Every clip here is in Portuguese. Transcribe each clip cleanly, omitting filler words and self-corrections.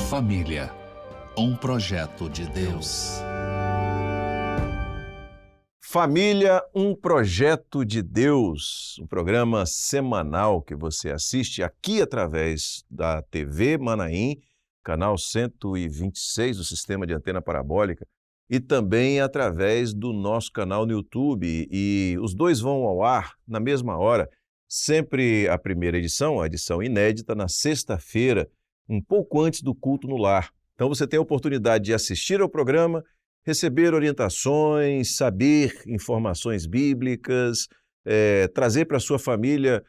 Família, um projeto de Deus. Família, um projeto de Deus, um programa semanal que você assiste aqui através da TV Manaim, canal 126 do sistema de antena parabólica, e também através do nosso canal no YouTube. E os dois vão ao ar na mesma hora, sempre a primeira edição, a edição inédita, na sexta-feira, um pouco antes do culto no lar. Então você tem a oportunidade de assistir ao programa, receber orientações, saber informações bíblicas, trazer para a sua família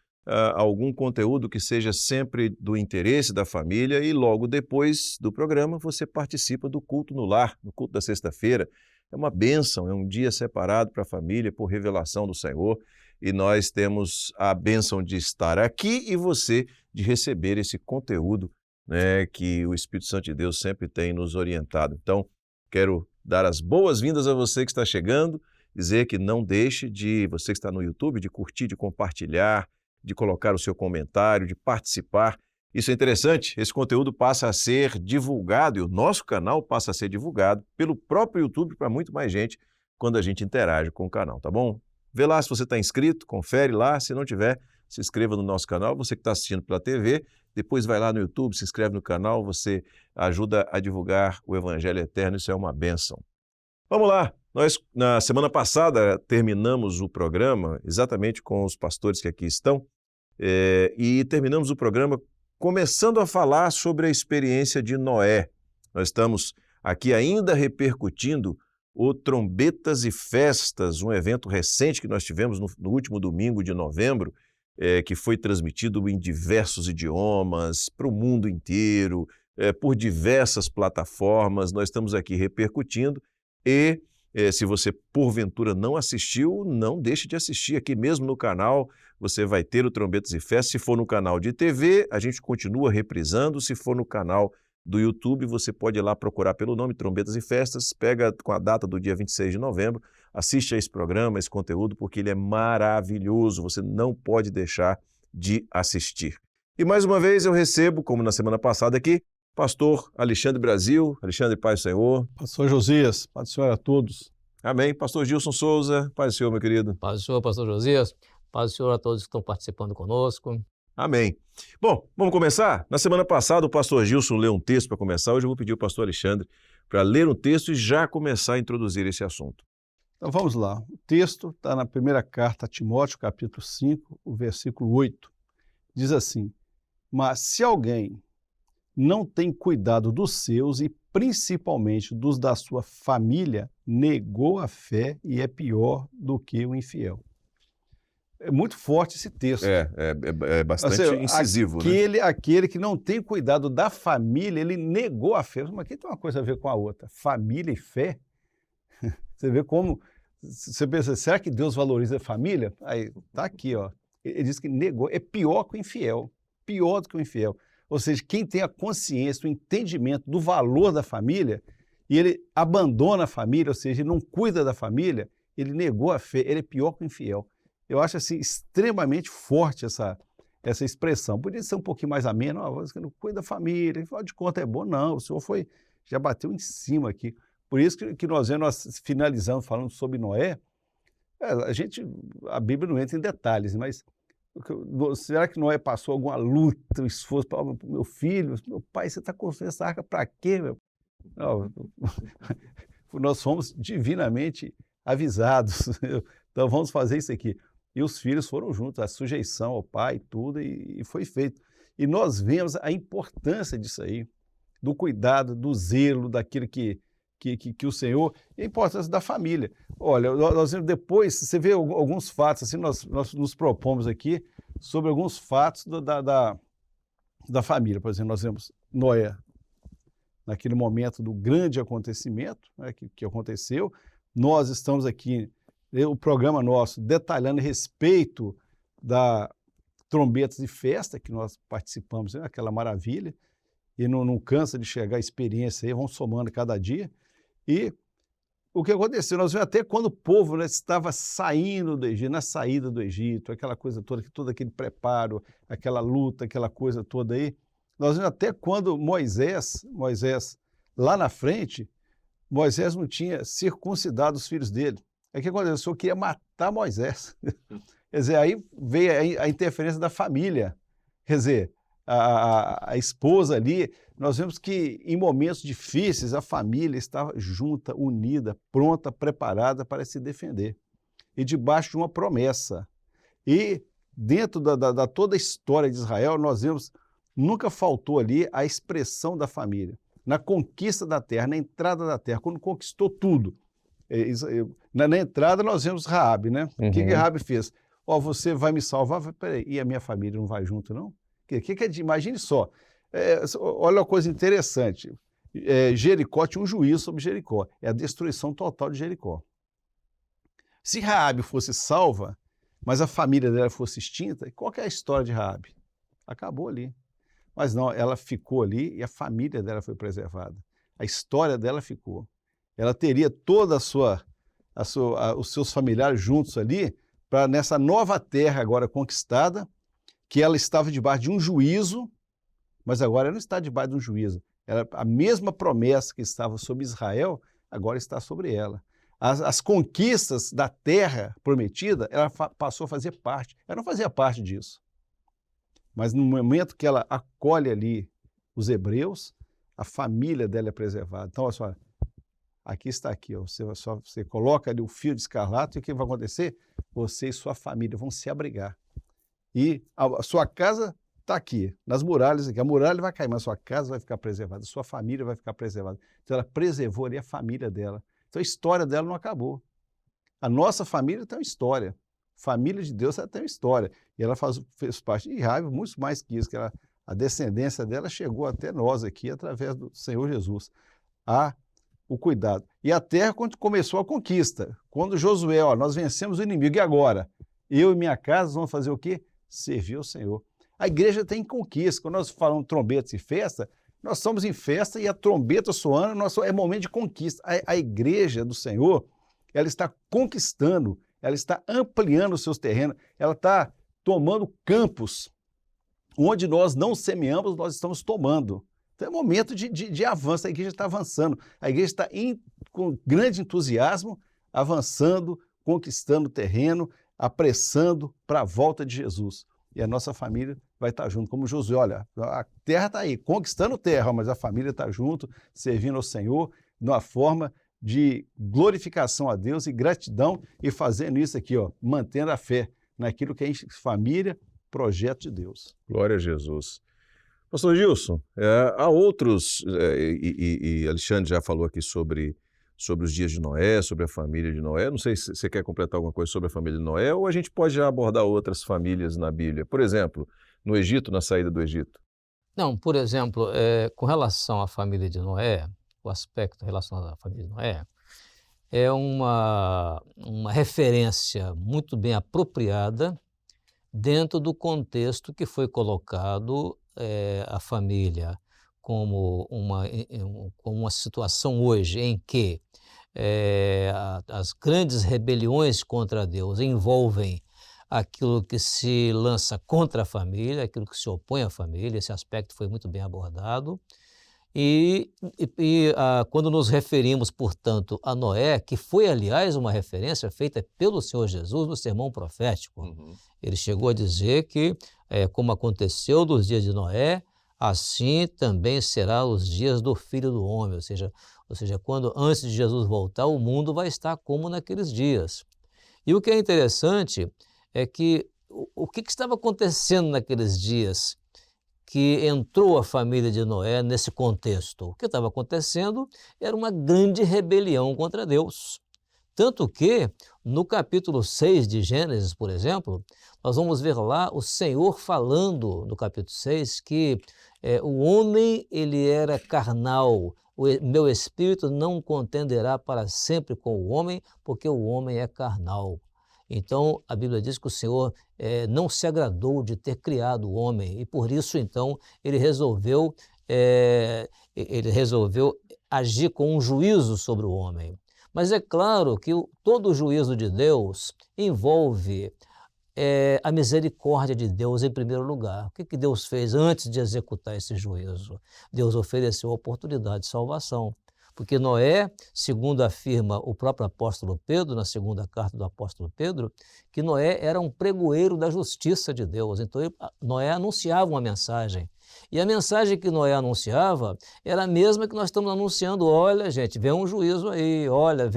algum conteúdo que seja sempre do interesse da família, e logo depois do programa você participa do culto no lar, no culto da sexta-feira. É uma bênção, é um dia separado para a família por revelação do Senhor, e nós temos a bênção de estar aqui e você de receber esse conteúdo, né, que o Espírito Santo de Deus sempre tem nos orientado. Então, quero dar as boas-vindas a você que está chegando, dizer que não deixe de, você que está no YouTube, de curtir, de compartilhar, de colocar o seu comentário, de participar. Isso é interessante, esse conteúdo passa a ser divulgado, e o nosso canal passa a ser divulgado pelo próprio YouTube para muito mais gente quando a gente interage com o canal, tá bom? Vê lá se você está inscrito, confere lá, se não tiver, se inscreva no nosso canal. Você que está assistindo pela TV, depois vai lá no YouTube, se inscreve no canal, você ajuda a divulgar o Evangelho Eterno, isso é uma bênção. Vamos lá, nós na semana passada terminamos o programa exatamente com os pastores que aqui estão, e terminamos o programa começando a falar sobre a experiência de Noé. Nós estamos aqui ainda repercutindo o Trombetas e Festas, um evento recente que nós tivemos no último domingo de novembro, que foi transmitido em diversos idiomas, para o mundo inteiro, por diversas plataformas. Nós estamos aqui repercutindo e, se você porventura não assistiu, não deixe de assistir aqui mesmo no canal. Você vai ter o Trombetas e Festas. Se for no canal de TV, a gente continua reprisando. Se for no canal do YouTube, você pode ir lá procurar pelo nome Trombetas e Festas, pega com a data do dia 26 de novembro, assiste a esse programa, esse conteúdo, porque ele é maravilhoso, você não pode deixar de assistir. E mais uma vez eu recebo, como na semana passada aqui, pastor Alexandre Brasil. Alexandre, paz do Senhor. Pastor Josias, paz do Senhor a todos. Amém. Pastor Gilson Souza, paz do Senhor, meu querido. Paz do Senhor, pastor Josias, paz do Senhor a todos que estão participando conosco. Amém. Bom, vamos começar? Na semana passada o pastor Gilson leu um texto para começar, hoje eu vou pedir ao pastor Alexandre para ler um texto e já começar a introduzir esse assunto. Então vamos lá, o texto está na primeira carta a Timóteo, capítulo 5, o versículo 8. Diz assim: mas se alguém não tem cuidado dos seus e principalmente dos da sua família, negou a fé e é pior do que o infiel. É muito forte esse texto. É bastante incisivo, né? Aquele que não tem cuidado da família, ele negou a fé. Mas aqui tem uma coisa a ver com a outra. Família e fé. Você vê como... Você pensa, será que Deus valoriza a família? Aí, tá aqui, ó. Ele diz que negou. É pior que o infiel. Pior do que o infiel. Ou seja, quem tem a consciência, o entendimento do valor da família, e ele abandona a família, ou seja, ele não cuida da família, ele negou a fé, ele é pior que o infiel. Eu acho assim extremamente forte essa expressão. Podia ser um pouquinho mais ameno, você não cuida da família, afinal de contas é bom. Não, o senhor já bateu em cima aqui. Por isso que nós finalizamos falando sobre Noé. A Bíblia não entra em detalhes, mas será que Noé passou alguma luta, um esforço para meu filho? Meu pai, você está construindo essa arca para quê, meu? Não, nós fomos divinamente avisados. Então vamos fazer isso aqui. E os filhos foram juntos, a sujeição ao pai, tudo, e foi feito. E nós vemos a importância disso aí, do cuidado, do zelo, daquilo que o Senhor, e a importância da família. Olha, nós depois, você vê alguns fatos, assim, nós nos propomos aqui sobre alguns fatos da família. Por exemplo, nós vemos Noé, naquele momento do grande acontecimento, né, que aconteceu. Nós estamos aqui, o programa nosso, detalhando a respeito da Trombetas de Festa, que nós participamos, né, aquela maravilha, e não cansa de chegar a experiência aí, vão somando cada dia. E o que aconteceu, nós vimos até quando o povo, né, estava saindo do Egito, na saída do Egito, aquela coisa toda, todo aquele preparo, aquela luta, aquela coisa toda aí, Nós vemos até quando Moisés, lá na frente, Moisés não tinha circuncidado os filhos dele. Aí o que aconteceu? O Senhor queria matar Moisés. Quer dizer, aí veio a interferência da família. Quer dizer, a esposa ali, nós vemos que em momentos difíceis a família estava junta, unida, pronta, preparada para se defender. E debaixo de uma promessa. E dentro da toda a história de Israel, nós vemos, nunca faltou ali a expressão da família. Na conquista da terra, na entrada da terra, quando conquistou tudo. Na entrada nós vemos Raabe, né? O que Raabe fez? Ó, você vai me salvar? Peraí, e a minha família não vai junto, não? Imagine só, olha uma coisa interessante, Jericó tinha um juízo sobre Jericó, é a destruição total de Jericó. Se Raabe fosse salva, mas a família dela fosse extinta, qual que é a história de Raabe? Acabou ali. Mas não, ela ficou ali e a família dela foi preservada. A história dela ficou. Ela teria toda os seus familiares juntos ali, para nessa nova terra agora conquistada, que ela estava debaixo de um juízo, mas agora ela não está debaixo de um juízo. A mesma promessa que estava sobre Israel, agora está sobre ela. As conquistas da terra prometida, ela passou a fazer parte. Ela não fazia parte disso. Mas no momento que ela acolhe ali os hebreus, a família dela é preservada. Então, olha só, aqui está aqui, ó, você coloca ali o fio de escarlate e o que vai acontecer? Você e sua família vão se abrigar. E a sua casa está aqui, nas muralhas aqui. A muralha vai cair, mas a sua casa vai ficar preservada, a sua família vai ficar preservada. Então ela preservou ali a família dela. Então a história dela não acabou. A nossa família tem uma história. Família de Deus ela tem uma história. E ela fez parte de Raabe, muito mais que isso, que a descendência dela chegou até nós aqui através do Senhor Jesus. O cuidado. E a terra, quando começou a conquista, quando Josué, nós vencemos o inimigo, e agora? Eu e minha casa vamos fazer o quê? Servir ao Senhor. A igreja tem conquista. Quando nós falamos trombetas e festa, nós estamos em festa e a trombeta soando, é momento de conquista. A igreja do Senhor, ela está conquistando, ela está ampliando os seus terrenos, ela está tomando campos onde nós não semeamos, nós estamos tomando. Então é momento de avanço, a igreja está avançando, a igreja está com grande entusiasmo, avançando, conquistando terreno, apressando para a volta de Jesus. E a nossa família vai estar junto, como Josué, olha, a terra está aí, conquistando terra, mas a família está junto, servindo ao Senhor, de uma forma de glorificação a Deus e gratidão, e fazendo isso aqui, mantendo a fé naquilo que é família, projeto de Deus. Glória a Jesus. Pastor Gilson, há outros, e Alexandre já falou aqui sobre os dias de Noé, sobre a família de Noé. Não sei se você quer completar alguma coisa sobre a família de Noé, ou a gente pode já abordar outras famílias na Bíblia. Por exemplo, no Egito, na saída do Egito. Não, por exemplo, com relação à família de Noé, o aspecto relacionado à família de Noé, é uma referência muito bem apropriada dentro do contexto que foi colocado a família como uma situação hoje em que as grandes rebeliões contra Deus envolvem aquilo que se lança contra a família, aquilo que se opõe à família. Esse aspecto foi muito bem abordado. Quando nos referimos, portanto, a Noé, que foi, aliás, uma referência feita pelo Senhor Jesus no sermão profético, ele chegou a dizer que, como aconteceu nos dias de Noé, assim também será os dias do Filho do Homem, ou seja, quando antes de Jesus voltar, o mundo vai estar como naqueles dias. E o que é interessante é que o que estava acontecendo naqueles dias que entrou a família de Noé nesse contexto? O que estava acontecendo era uma grande rebelião contra Deus. Tanto que, no capítulo 6 de Gênesis, por exemplo, nós vamos ver lá o Senhor falando, no capítulo 6, que o homem ele era carnal, o meu espírito não contenderá para sempre com o homem, porque o homem é carnal. Então, a Bíblia diz que o Senhor não se agradou de ter criado o homem, e por isso, então, ele resolveu agir com um juízo sobre o homem. Mas é claro que todo o juízo de Deus envolve é a misericórdia de Deus em primeiro lugar. O que Deus fez antes de executar esse juízo? Deus ofereceu a oportunidade de salvação. Porque Noé, segundo afirma o próprio apóstolo Pedro, na segunda carta do apóstolo Pedro, que Noé era um pregoeiro da justiça de Deus. Então, Noé anunciava uma mensagem. E a mensagem que Noé anunciava era a mesma que nós estamos anunciando. Olha, gente, vem um juízo aí, olha,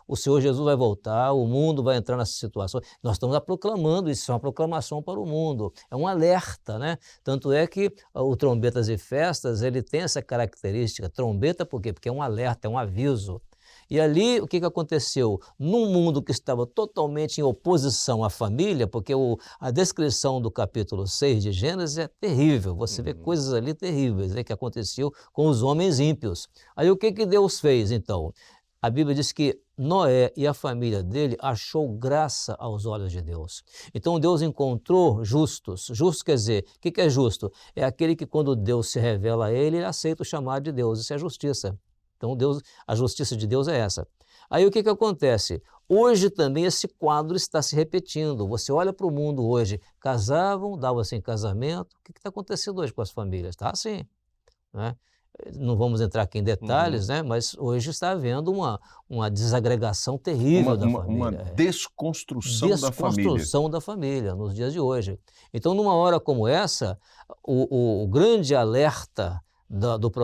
o Senhor Jesus vai voltar, o mundo vai entrar nessa situação. Nós estamos proclamando isso, é uma proclamação para o mundo, é um alerta, né? Tanto é que o Trombetas e Festas, ele tem essa característica. Trombeta por quê? Porque é um alerta, é um aviso. E ali, o que aconteceu? Num mundo que estava totalmente em oposição à família, porque a descrição do capítulo 6 de Gênesis é terrível, você vê coisas ali terríveis, né, que aconteceu com os homens ímpios. Aí o que Deus fez, então? A Bíblia diz que Noé e a família dele achou graça aos olhos de Deus. Então Deus encontrou justos. Justo quer dizer, o que é justo? É aquele que quando Deus se revela a ele, ele aceita o chamado de Deus, isso é justiça. Então, a justiça de Deus é essa. Aí o que acontece? Hoje também esse quadro está se repetindo. Você olha para o mundo hoje, casavam, davam-se em casamento. O que está acontecendo hoje com as famílias? Está assim, né? Não vamos entrar aqui em detalhes, né? Mas hoje está havendo uma desagregação terrível da família. Uma desconstrução da família. Desconstrução da família nos dias de hoje. Então, numa hora como essa, o grande alerta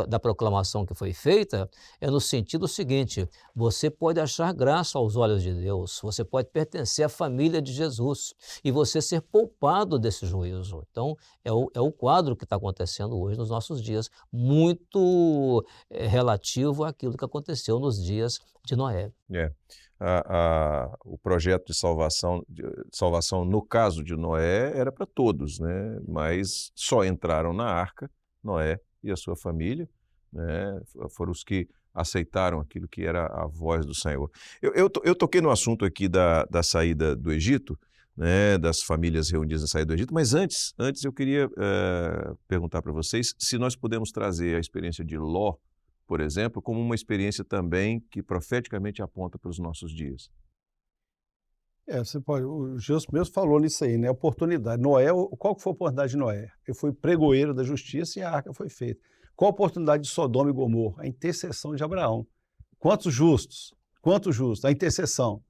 da proclamação que foi feita é no sentido seguinte: você pode achar graça aos olhos de Deus, você pode pertencer à família de Jesus e você ser poupado desse juízo. Então, é o quadro que está acontecendo hoje nos nossos dias, muito relativo àquilo que aconteceu nos dias de Noé. O projeto de salvação, no caso de Noé, era para todos, né? Mas só entraram na arca Noé e a sua família, né? Foram os que aceitaram aquilo que era a voz do Senhor. Eu toquei no assunto aqui da saída do Egito, né? Das famílias reunidas na saída do Egito, mas antes eu queria perguntar para vocês se nós podemos trazer a experiência de Ló, por exemplo, como uma experiência também que profeticamente aponta para os nossos dias. Você pode, o Jesus mesmo falou nisso aí, né? Oportunidade. Noé, qual que foi a oportunidade de Noé? Ele foi pregoeiro da justiça e a arca foi feita. Qual a oportunidade de Sodoma e Gomorra? A intercessão de Abraão. Quantos justos? Quantos justos? A intercessão.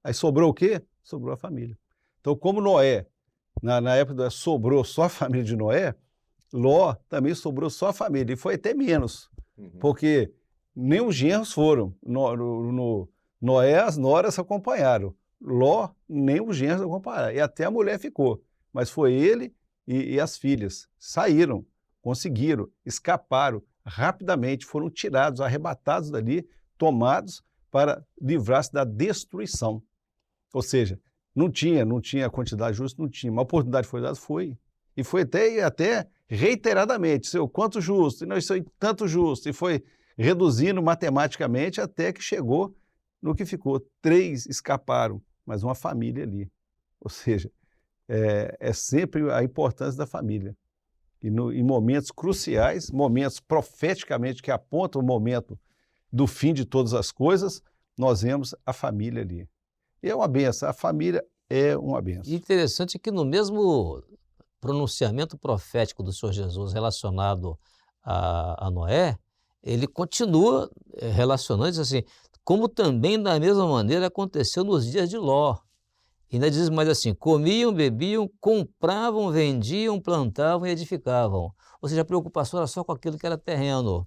Aí sobrou o quê? Sobrou a família. Então, como Noé, na época sobrou só a família de Noé, Ló também sobrou só a família. E foi até menos, porque nem os genros foram. Noé, as noras acompanharam. Ló, nem os genros acompanharam. E até a mulher ficou. Mas foi ele e as filhas. Saíram, conseguiram, escaparam rapidamente, foram tirados, arrebatados dali, tomados para livrar-se da destruição. Ou seja, não tinha quantidade justa, não tinha. Uma oportunidade foi dada, foi. E foi até reiteradamente. Quanto justo? E nós somos tanto justo. E foi reduzindo matematicamente até que chegou no que ficou. 3 escaparam, mas uma família ali. Ou seja, é sempre a importância da família. E em momentos cruciais, momentos profeticamente que apontam o momento do fim de todas as coisas, nós vemos a família ali. E é uma benção, a família é uma benção. Interessante que no mesmo pronunciamento profético do Senhor Jesus relacionado a Noé, ele continua relacionando, diz assim, como também da mesma maneira aconteceu nos dias de Ló. E ainda diz mais assim, comiam, bebiam, compravam, vendiam, plantavam e edificavam. Ou seja, a preocupação era só com aquilo que era terreno.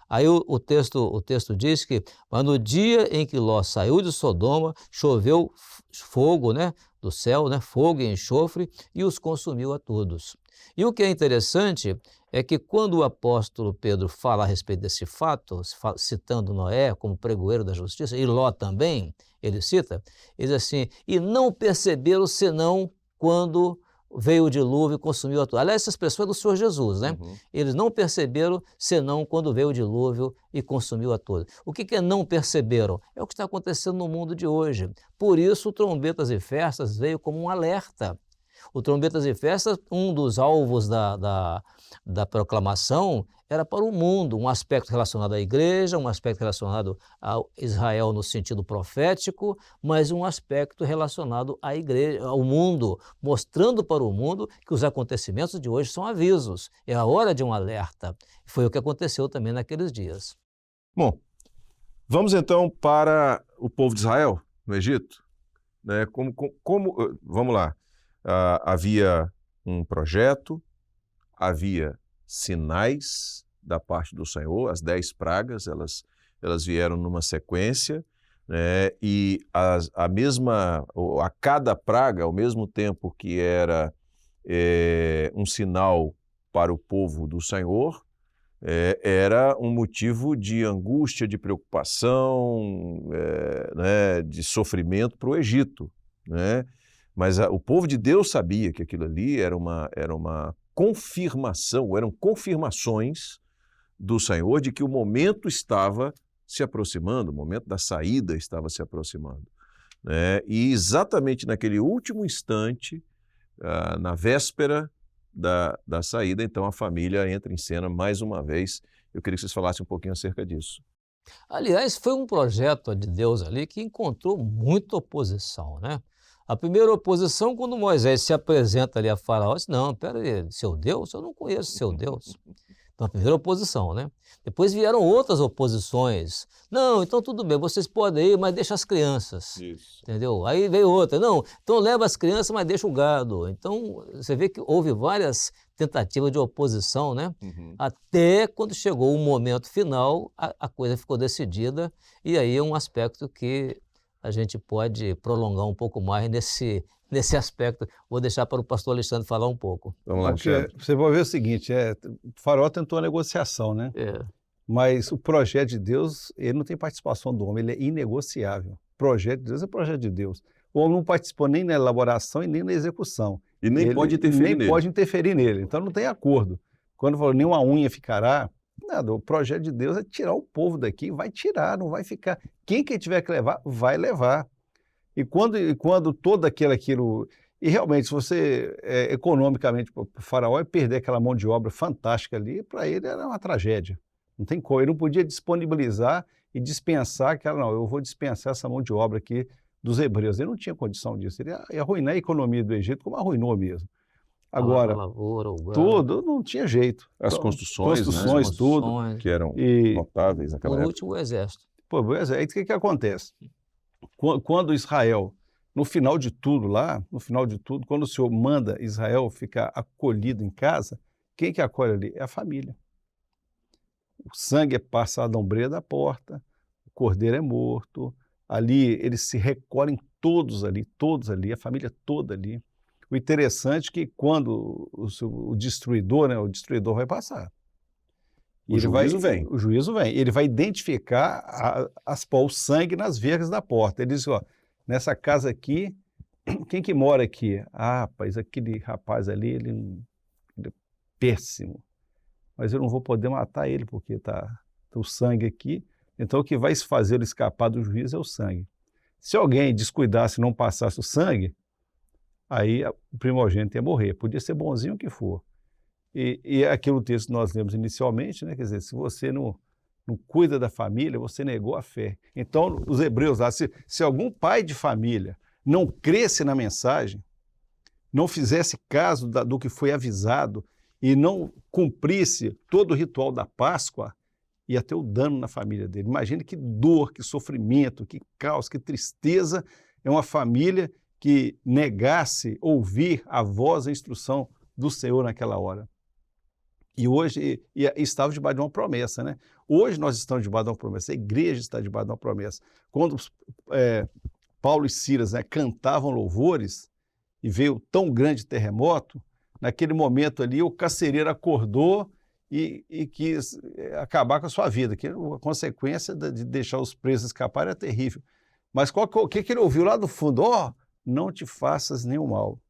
Aí o texto diz que, mas no dia em que Ló saiu de Sodoma, choveu fogo, né, do céu, né, fogo e enxofre, e os consumiu a todos. E o que é interessante é que quando o apóstolo Pedro fala a respeito desse fato, citando Noé como pregoeiro da justiça, e Ló também, ele cita, ele diz assim, e não perceberam senão quando veio o dilúvio e consumiu a todos. Aliás, essa expressão é do Senhor Jesus, né? Eles não perceberam senão quando veio o dilúvio e consumiu a todos. O que é não perceberam? É o que está acontecendo no mundo de hoje. Por isso, Trombetas e Festas veio como um alerta. O Trombetas e Festas, um dos alvos da proclamação era para o mundo, um aspecto relacionado à igreja, um aspecto relacionado a Israel no sentido profético, mas um aspecto relacionado à igreja, ao mundo, mostrando para o mundo que os acontecimentos de hoje são avisos, é a hora de um alerta. Foi o que aconteceu também naqueles dias. Bom, vamos então para o povo de Israel, no Egito. Né? Vamos lá, havia um projeto, havia sinais da parte do Senhor, as 10 pragas, elas vieram numa sequência, né? E a cada praga, ao mesmo tempo que era um sinal para o povo do Senhor, era um motivo de angústia, de preocupação, né, de sofrimento para o Egito, né? Mas o povo de Deus sabia que aquilo ali era uma confirmação, eram confirmações do Senhor de que o momento estava se aproximando, o momento da saída estava se aproximando, né? E exatamente naquele último instante, na véspera da saída, então a família entra em cena mais uma vez. Eu queria que vocês falassem um pouquinho acerca disso. Aliás, foi um projeto de Deus ali que encontrou muita oposição, né? A primeira oposição, quando Moisés se apresenta ali a Faraó, disse, não, peraí, seu Deus? Eu não conheço seu Deus. Então, a primeira oposição, né? Depois vieram outras oposições. Não, então tudo bem, vocês podem ir, mas deixa as crianças. Isso. Entendeu? Aí veio outra, não, então leva as crianças, mas deixa o gado. Então, você vê que houve várias tentativas de oposição, né? Uhum. Até quando chegou o momento final, a coisa ficou decidida, e aí é um aspecto que a gente pode prolongar um pouco mais nesse aspecto. Vou deixar para o pastor Alexandre falar um pouco. Vamos lá, Alexandre. Você vai ver o seguinte, o Faraó tentou a negociação, né? Mas o projeto de Deus, ele não tem participação do homem, ele é inegociável. O projeto de Deus é projeto de Deus. O homem não participou nem na elaboração e nem na execução. E nem pode interferir nele. Pode interferir nele. Então não tem acordo. Quando falou, nenhuma unha ficará, nada. O projeto de Deus é tirar o povo daqui, vai tirar, não vai ficar. Quem tiver que levar, vai levar. E quando todo aquilo... E realmente, se você, economicamente, o Faraó perder aquela mão de obra fantástica ali, para ele era uma tragédia. Não tem como. Ele não podia disponibilizar e dispensar eu vou dispensar essa mão de obra aqui dos hebreus. Ele não tinha condição disso. Ele ia arruinar a economia do Egito, como arruinou mesmo. Agora, a lavoura, o gado. tudo não tinha jeito. As construções, né? Tudo, que eram notáveis naquela época. Por último, o exército. O exército, o que acontece? Quando Israel, no final de tudo, quando o Senhor manda Israel ficar acolhido em casa, quem que acolhe ali? É a família. O sangue é passado na ombreira da porta, o cordeiro é morto, ali eles se recolhem todos ali, a família toda ali. O interessante é que quando o destruidor, né, o destruidor vai passar. O juízo vem. O juízo vem. Ele vai identificar o sangue nas vergas da porta. Ele diz, nessa casa aqui, quem que mora aqui? Rapaz, aquele rapaz ali, ele é péssimo. Mas eu não vou poder matar ele, porque tá o sangue aqui. Então, o que vai fazer ele escapar do juízo é o sangue. Se alguém descuidasse e não passasse o sangue, aí o primogênito ia morrer. Podia ser bonzinho o que for. E aquele texto que nós lemos inicialmente, né? Quer dizer, se você não cuida da família, você negou a fé. Então, os hebreus lá, se algum pai de família não cresce na mensagem, não fizesse caso do que foi avisado e não cumprisse todo o ritual da Páscoa, ia ter o dano na família dele. Imagine que dor, que sofrimento, que caos, que tristeza é uma família que negasse ouvir a voz, a instrução do Senhor naquela hora. E hoje estava debaixo de uma promessa, né? Hoje nós estamos debaixo de uma promessa, a igreja está debaixo de uma promessa. Quando Paulo e Silas, né, cantavam louvores e veio tão grande terremoto, naquele momento ali o carcereiro acordou e quis acabar com a sua vida, que a consequência de deixar os presos escapar era terrível. Mas o que ele ouviu lá do fundo? Não te faças nenhum mal,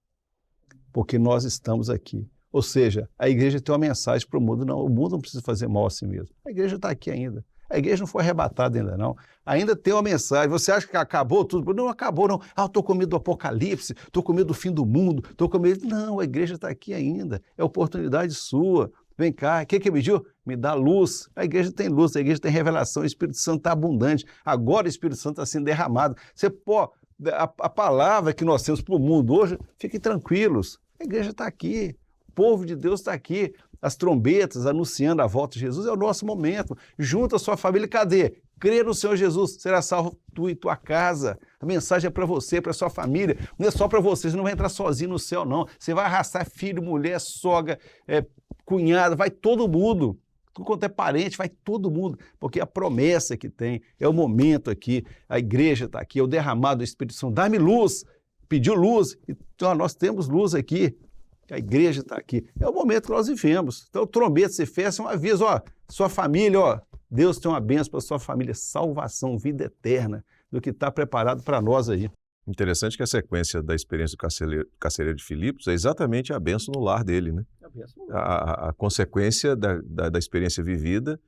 porque nós estamos aqui. Ou seja, a igreja tem uma mensagem para o mundo. Não, o mundo não precisa fazer mal a si mesmo. A igreja está aqui ainda. A igreja não foi arrebatada ainda não. Ainda tem uma mensagem. Você acha que acabou tudo? Não acabou não. Ah, eu estou com medo do apocalipse, estou com medo do fim do mundo, estou com medo... Não, a igreja está aqui ainda. É oportunidade sua. Vem cá, o que me pediu? Me dá luz. A igreja tem luz, a igreja tem revelação, o Espírito Santo está abundante. Agora o Espírito Santo está sendo derramado. A palavra que nós temos para o mundo hoje, fiquem tranquilos. A igreja está aqui, o povo de Deus está aqui. As trombetas anunciando a volta de Jesus é o nosso momento. Junta a sua família, cadê? Crê no Senhor Jesus, será salvo tu e tua casa. A mensagem é para você, para sua família. Não é só para você, você não vai entrar sozinho no céu, não. Você vai arrastar filho, mulher, sogra, cunhada, vai todo mundo. Tudo quanto é parente, vai todo mundo. Porque a promessa que tem, é o momento aqui, a igreja está aqui, é o derramado do Espírito Santo. Dá-me luz, pediu luz, então nós temos luz aqui. A igreja está aqui. É o momento que nós vivemos. Então, o trombeta se fecha, é um aviso, sua família, Deus tem uma bênção para sua família, salvação, vida eterna, do que está preparado para nós aí. Interessante que a sequência da experiência do carcereiro de Filipos é exatamente a bênção no lar dele, né? A consequência da experiência vivida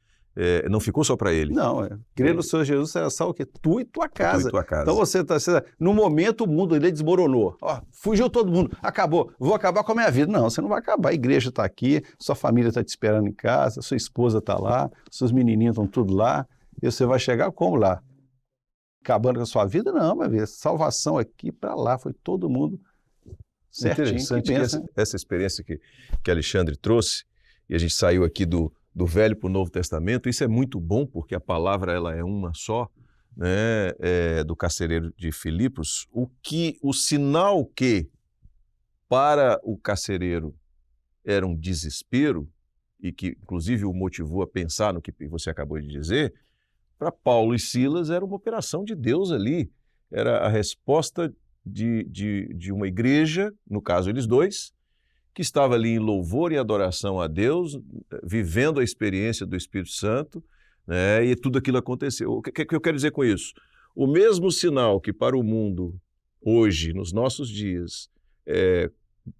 não ficou só para ele. Não, crer no Senhor Jesus será salvo o quê? Tu e tua casa. Tu e tua casa. Então você está... No momento o mundo ele desmoronou. Fugiu todo mundo, acabou. Vou acabar com a minha vida. Não, você não vai acabar. A igreja está aqui, sua família está te esperando em casa, sua esposa está lá, seus menininhos estão tudo lá. E você vai chegar como lá? Acabando com a sua vida? Não, meu Deus. Salvação aqui para lá. Foi todo mundo certinho. Interessante que essa experiência que Alexandre trouxe, e a gente saiu aqui do Velho para o Novo Testamento, isso é muito bom, porque a palavra ela é uma só, né, do carcereiro de Filipos. O sinal que para o carcereiro era um desespero, e que inclusive o motivou a pensar no que você acabou de dizer, para Paulo e Silas era uma operação de Deus ali, era a resposta de uma igreja, no caso eles dois, que estava ali em louvor e adoração a Deus, vivendo a experiência do Espírito Santo, né, e tudo aquilo aconteceu. O que eu quero dizer com isso? O mesmo sinal que para o mundo, hoje, nos nossos dias,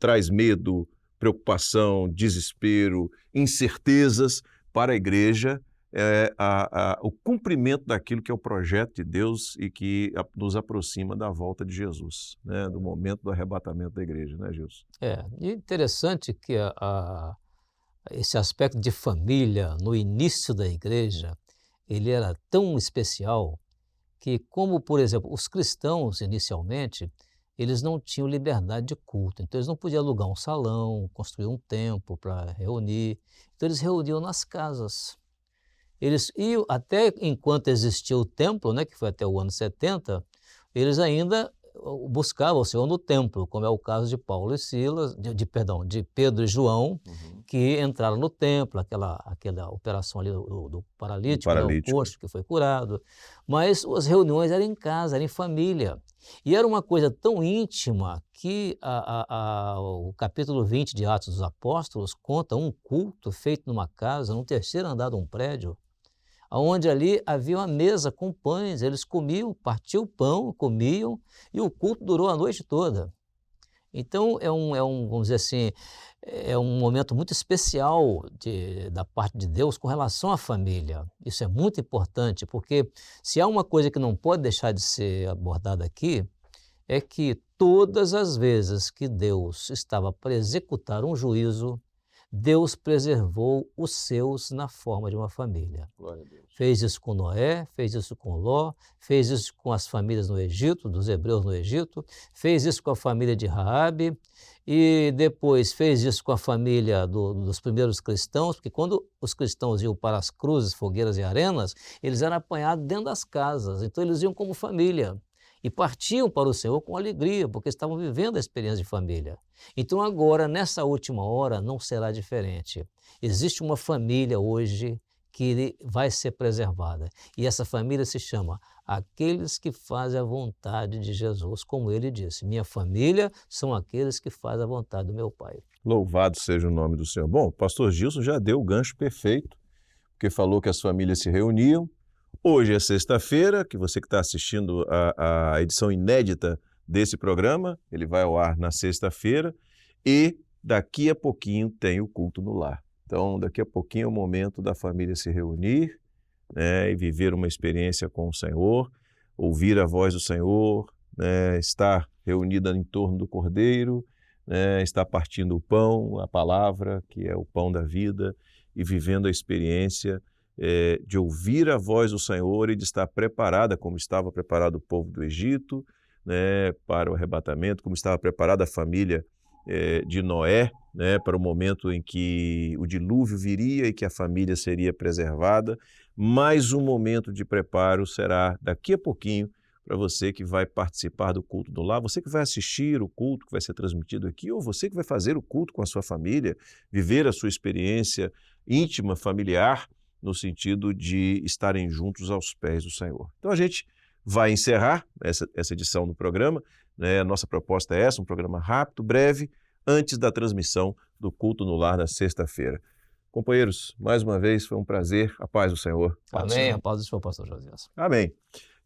traz medo, preocupação, desespero, incertezas, para a igreja, o cumprimento daquilo que é o projeto de Deus e que nos aproxima da volta de Jesus, né? Do momento do arrebatamento da igreja, né, Gilson? E interessante que esse aspecto de família no início da igreja, ele era tão especial que, como, por exemplo, os cristãos inicialmente, eles não tinham liberdade de culto, então eles não podiam alugar um salão, construir um templo para reunir, então eles reuniam nas casas. Eles iam, até enquanto existia o templo, né, que foi até o ano 70, eles ainda buscavam o Senhor no templo, como é o caso de Paulo e Silas, de Pedro e João, que entraram no templo, aquela operação ali do paralítico, né, o coxo que foi curado. Mas as reuniões eram em casa, eram em família. E era uma coisa tão íntima que o capítulo 20 de Atos dos Apóstolos conta um culto feito numa casa, no terceiro andar de um prédio, onde ali havia uma mesa com pães, eles comiam, partiam o pão, comiam, e o culto durou a noite toda. Então, vamos dizer assim, é um momento muito especial da parte de Deus com relação à família. Isso é muito importante, porque se há uma coisa que não pode deixar de ser abordada aqui, é que todas as vezes que Deus estava para executar um juízo, Deus preservou os seus na forma de uma família. Glória a Deus. Fez isso com Noé, fez isso com Ló, fez isso com as famílias no Egito, dos hebreus no Egito, fez isso com a família de Raabe e depois fez isso com a família dos primeiros cristãos, porque quando os cristãos iam para as cruzes, fogueiras e arenas, eles eram apanhados dentro das casas, então eles iam como família. E partiam para o Senhor com alegria, porque estavam vivendo a experiência de família. Então agora, nessa última hora, não será diferente. Existe uma família hoje que vai ser preservada. E essa família se chama aqueles que fazem a vontade de Jesus, como ele disse. Minha família são aqueles que fazem a vontade do meu Pai. Louvado seja o nome do Senhor. Bom, o pastor Gilson já deu o gancho perfeito, porque falou que as famílias se reuniam. Hoje é sexta-feira, que você que está assistindo a edição inédita desse programa, ele vai ao ar na sexta-feira, e daqui a pouquinho tem o culto no lar. Então, daqui a pouquinho é o momento da família se reunir, né, e viver uma experiência com o Senhor, ouvir a voz do Senhor, né, estar reunida em torno do Cordeiro, né, estar partindo o pão, a palavra, que é o pão da vida, e vivendo a experiência de ouvir a voz do Senhor e de estar preparada, como estava preparado o povo do Egito, né, para o arrebatamento, como estava preparada a família de Noé, né, para o momento em que o dilúvio viria e que a família seria preservada. Mais um momento de preparo será daqui a pouquinho para você que vai participar do culto do lar, você que vai assistir o culto que vai ser transmitido aqui, ou você que vai fazer o culto com a sua família, viver a sua experiência íntima, familiar, no sentido de estarem juntos aos pés do Senhor. Então a gente vai encerrar essa edição do programa, né? A nossa proposta é essa, um programa rápido, breve, antes da transmissão do culto no lar na sexta-feira. Companheiros, mais uma vez foi um prazer, a paz do Senhor. Amém, a paz do Senhor, pastor Josias. Amém.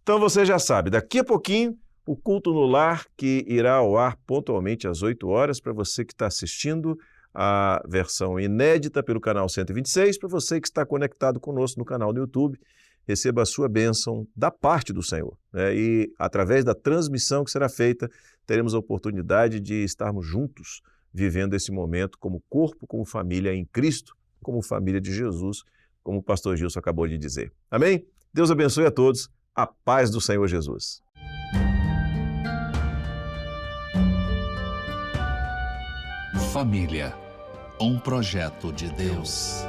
Então você já sabe, daqui a pouquinho, o culto no lar que irá ao ar pontualmente às 8 horas, para você que está assistindo a versão inédita pelo canal 126, para você que está conectado conosco no canal do YouTube, receba a sua bênção da parte do Senhor, né? E através da transmissão que será feita, teremos a oportunidade de estarmos juntos, vivendo esse momento como corpo, como família em Cristo, como família de Jesus, como o pastor Gilson acabou de dizer. Amém? Deus abençoe a todos. A paz do Senhor Jesus. Família, um projeto de Deus.